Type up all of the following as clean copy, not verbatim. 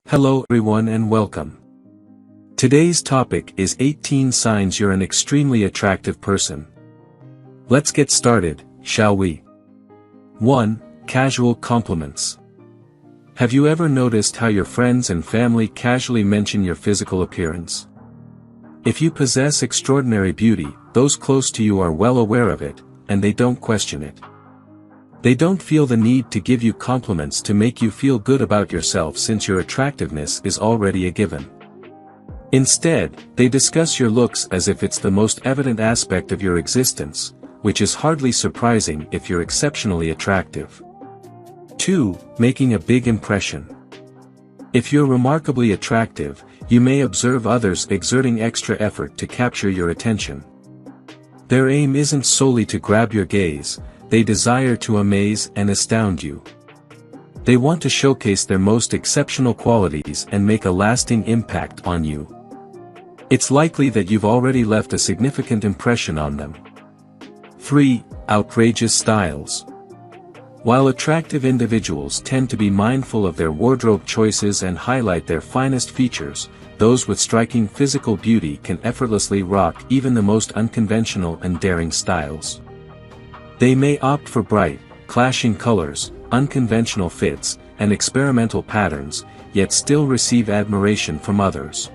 Hello everyone and welcome. Today's topic is 18 signs you're an extremely attractive person. Let's get started, shall we? 1. Casual compliments. Have you ever noticed how your friends and family casually mention your physical appearance? If you possess extraordinary beauty, those close to you are well aware of it, and they don't question it. They don't feel the need to give you compliments to make you feel good about yourself since your attractiveness is already a given. Instead, they discuss your looks as if it's the most evident aspect of your existence, which is hardly surprising if you're exceptionally attractive. 2. Making a big impression. If you're remarkably attractive, you may observe others exerting extra effort to capture your attention. Their aim isn't solely to grab your gaze, they desire to amaze and astound you. They want to showcase their most exceptional qualities and make a lasting impact on you. It's likely that you've already left a significant impression on them. 3. Outrageous styles. While attractive individuals tend to be mindful of their wardrobe choices and highlight their finest features, those with striking physical beauty can effortlessly rock even the most unconventional and daring styles. They may opt for bright, clashing colors, unconventional fits, and experimental patterns, yet still receive admiration from others.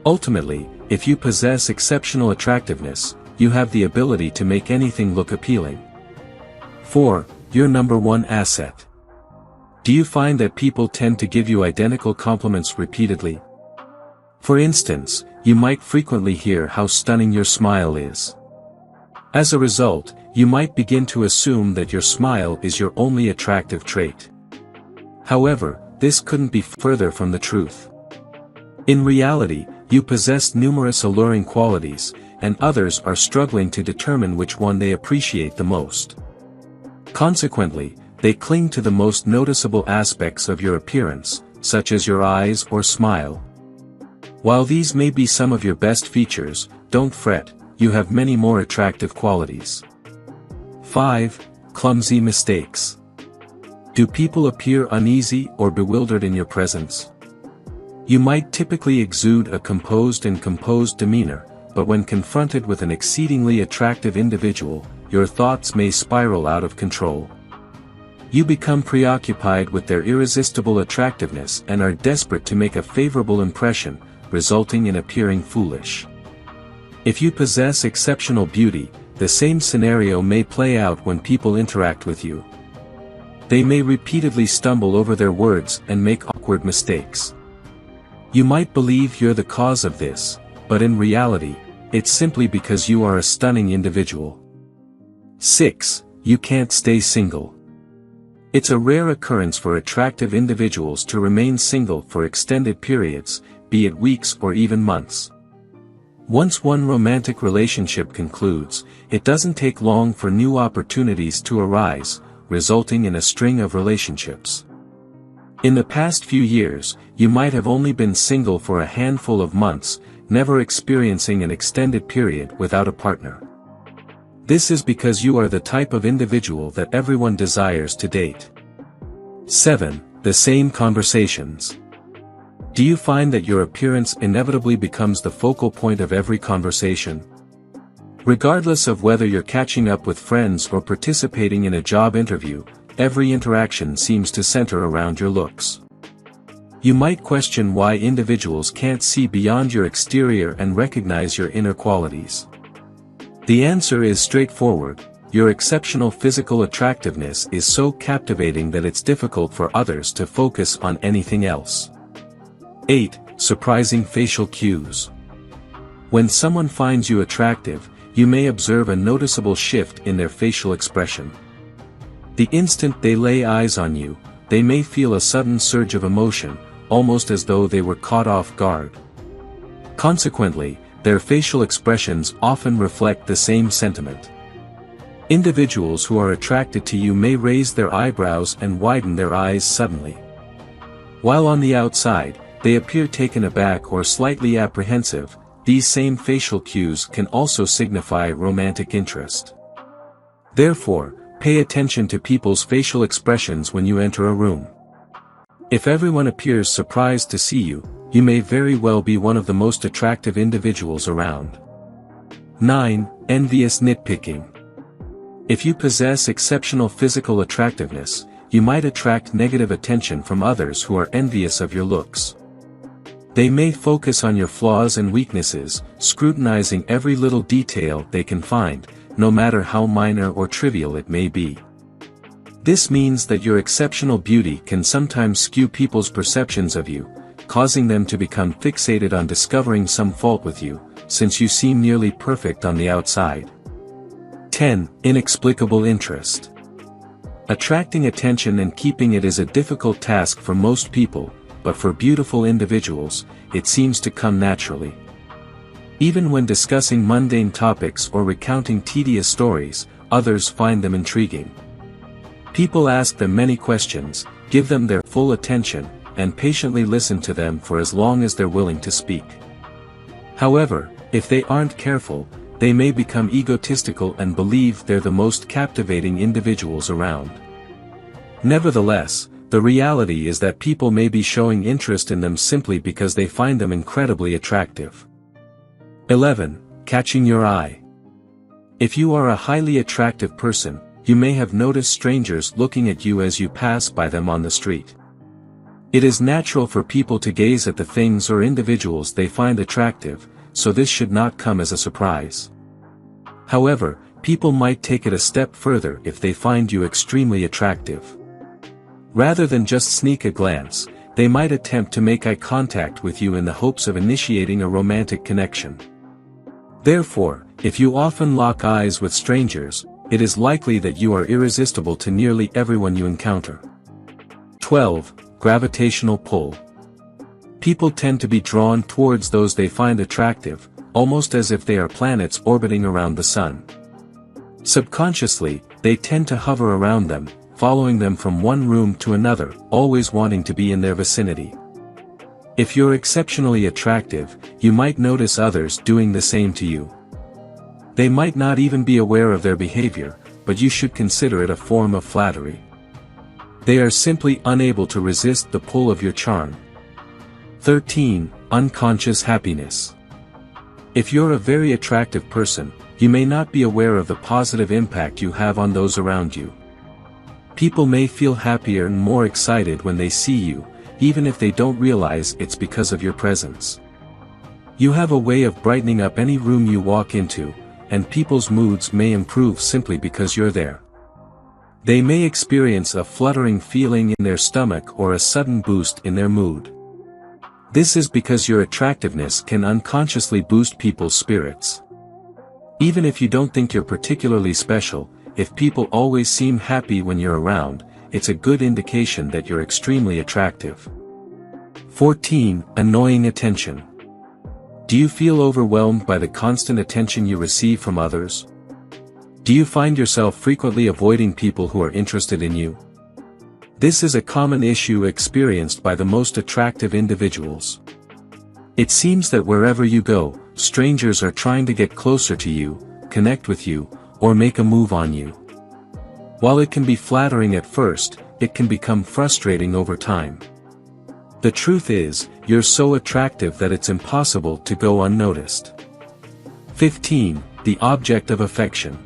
Ultimately, if you possess exceptional attractiveness, you have the ability to make anything look appealing. 4. Your number one asset. Do you find that people tend to give you identical compliments repeatedly? For instance, you might frequently hear how stunning your smile is. As a result, you might begin to assume that your smile is your only attractive trait. However, this couldn't be further from the truth. In reality, you possess numerous alluring qualities, and others are struggling to determine which one they appreciate the most. Consequently, they cling to the most noticeable aspects of your appearance, such as your eyes or smile. While these may be some of your best features, don't fret, you have many more attractive qualities. 5. Clumsy mistakes. Do people appear uneasy or bewildered in your presence? You might typically exude a composed demeanor, but when confronted with an exceedingly attractive individual, your thoughts may spiral out of control. You become preoccupied with their irresistible attractiveness and are desperate to make a favorable impression, resulting in appearing foolish. If you possess exceptional beauty, the same scenario may play out when people interact with you. They may repeatedly stumble over their words and make awkward mistakes. You might believe you're the cause of this, but in reality, it's simply because you are a stunning individual. 6. You can't stay single. It's a rare occurrence for attractive individuals to remain single for extended periods, be it weeks or even months. Once one romantic relationship concludes, it doesn't take long for new opportunities to arise, resulting in a string of relationships. In the past few years, you might have only been single for a handful of months, never experiencing an extended period without a partner. This is because you are the type of individual that everyone desires to date. 7. The same conversations. Do you find that your appearance inevitably becomes the focal point of every conversation? Regardless of whether you're catching up with friends or participating in a job interview, every interaction seems to center around your looks. You might question why individuals can't see beyond your exterior and recognize your inner qualities. The answer is straightforward: your exceptional physical attractiveness is so captivating that it's difficult for others to focus on anything else. 8. Surprising facial cues. When someone finds you attractive, you may observe a noticeable shift in their facial expression. The instant they lay eyes on you, they may feel a sudden surge of emotion, almost as though they were caught off guard. Consequently, their facial expressions often reflect the same sentiment. Individuals who are attracted to you may raise their eyebrows and widen their eyes suddenly. While on the outside, they appear taken aback or slightly apprehensive, these same facial cues can also signify romantic interest. Therefore, pay attention to people's facial expressions when you enter a room. If everyone appears surprised to see you, you may very well be one of the most attractive individuals around. 9. Envious nitpicking. If you possess exceptional physical attractiveness, you might attract negative attention from others who are envious of your looks. They may focus on your flaws and weaknesses, scrutinizing every little detail they can find, no matter how minor or trivial it may be. This means that your exceptional beauty can sometimes skew people's perceptions of you, causing them to become fixated on discovering some fault with you, since you seem nearly perfect on the outside. 10. Inexplicable interest. Attracting attention and keeping it is a difficult task for most people, but for beautiful individuals, it seems to come naturally. Even when discussing mundane topics or recounting tedious stories, others find them intriguing. People ask them many questions, give them their full attention, and patiently listen to them for as long as they're willing to speak. However, if they aren't careful, they may become egotistical and believe they're the most captivating individuals around. Nevertheless, the reality is that people may be showing interest in them simply because they find them incredibly attractive. 11. Catching your eye. If you are a highly attractive person, you may have noticed strangers looking at you as you pass by them on the street. It is natural for people to gaze at the things or individuals they find attractive, so this should not come as a surprise. However, people might take it a step further if they find you extremely attractive. Rather than just sneak a glance, they might attempt to make eye contact with you in the hopes of initiating a romantic connection. Therefore, if you often lock eyes with strangers, it is likely that you are irresistible to nearly everyone you encounter. 12. Gravitational pull. People tend to be drawn towards those they find attractive, almost as if they are planets orbiting around the sun. Subconsciously, they tend to hover around them, following them from one room to another, always wanting to be in their vicinity. If you're exceptionally attractive, you might notice others doing the same to you. They might not even be aware of their behavior, but you should consider it a form of flattery. They are simply unable to resist the pull of your charm. 13. Unconscious happiness. If you're a very attractive person, you may not be aware of the positive impact you have on those around you. People may feel happier and more excited when they see you, even if they don't realize it's because of your presence. You have a way of brightening up any room you walk into, and people's moods may improve simply because you're there. They may experience a fluttering feeling in their stomach or a sudden boost in their mood. This is because your attractiveness can unconsciously boost people's spirits. Even if you don't think you're particularly special, if people always seem happy when you're around, it's a good indication that you're extremely attractive. 14. Annoying attention. Do you feel overwhelmed by the constant attention you receive from others? Do you find yourself frequently avoiding people who are interested in you? This is a common issue experienced by the most attractive individuals. It seems that wherever you go, strangers are trying to get closer to you, connect with you, or make a move on you. While it can be flattering at first, it can become frustrating over time. The truth is, you're so attractive that it's impossible to go unnoticed. 15. The object of affection.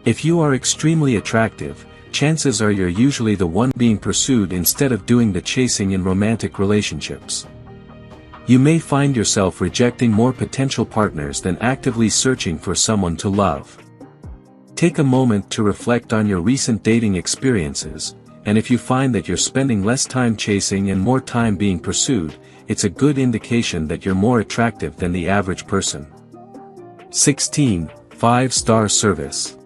If you are extremely attractive, chances are you're usually the one being pursued instead of doing the chasing in romantic relationships. You may find yourself rejecting more potential partners than actively searching for someone to love. Take a moment to reflect on your recent dating experiences, and if you find that you're spending less time chasing and more time being pursued, it's a good indication that you're more attractive than the average person. 16. 5-star service.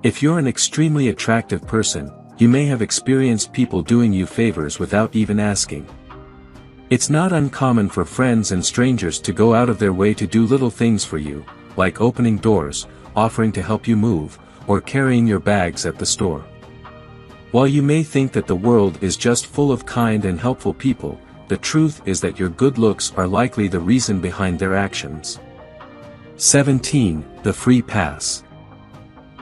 If you're an extremely attractive person, you may have experienced people doing you favors without even asking. It's not uncommon for friends and strangers to go out of their way to do little things for you, like opening doors, offering to help you move, or carrying your bags at the store. While you may think that the world is just full of kind and helpful people, the truth is that your good looks are likely the reason behind their actions. 17. The free pass.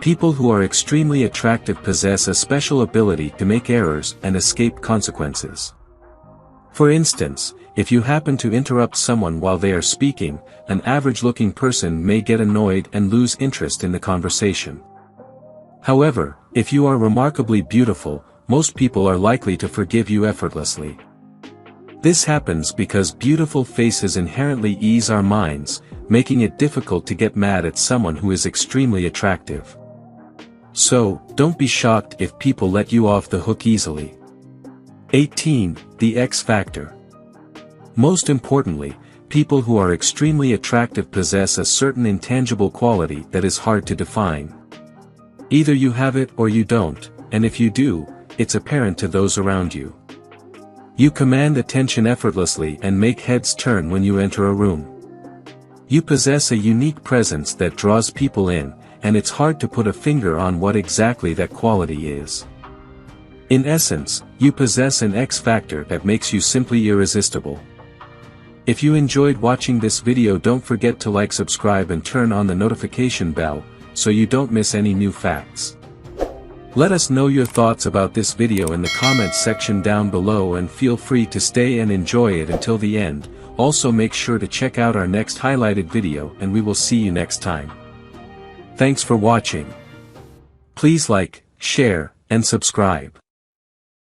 People who are extremely attractive possess a special ability to make errors and escape consequences. For instance, if you happen to interrupt someone while they are speaking, an average-looking person may get annoyed and lose interest in the conversation. However, if you are remarkably beautiful, most people are likely to forgive you effortlessly. This happens because beautiful faces inherently ease our minds, making it difficult to get mad at someone who is extremely attractive. So, don't be shocked if people let you off the hook easily. 18. The X Factor. Most importantly, people who are extremely attractive possess a certain intangible quality that is hard to define. Either you have it or you don't, and if you do, it's apparent to those around you. You command attention effortlessly and make heads turn when you enter a room. You possess a unique presence that draws people in, and it's hard to put a finger on what exactly that quality is. In essence, you possess an X factor that makes you simply irresistible. If you enjoyed watching this video, don't forget to like, subscribe and turn on the notification bell, so you don't miss any new facts. Let us know your thoughts about this video in the comments section down below, and feel free to stay and enjoy it until the end. Also make sure to check out our next highlighted video, and we will see you next time. Thanks for watching. Please like, share, and subscribe.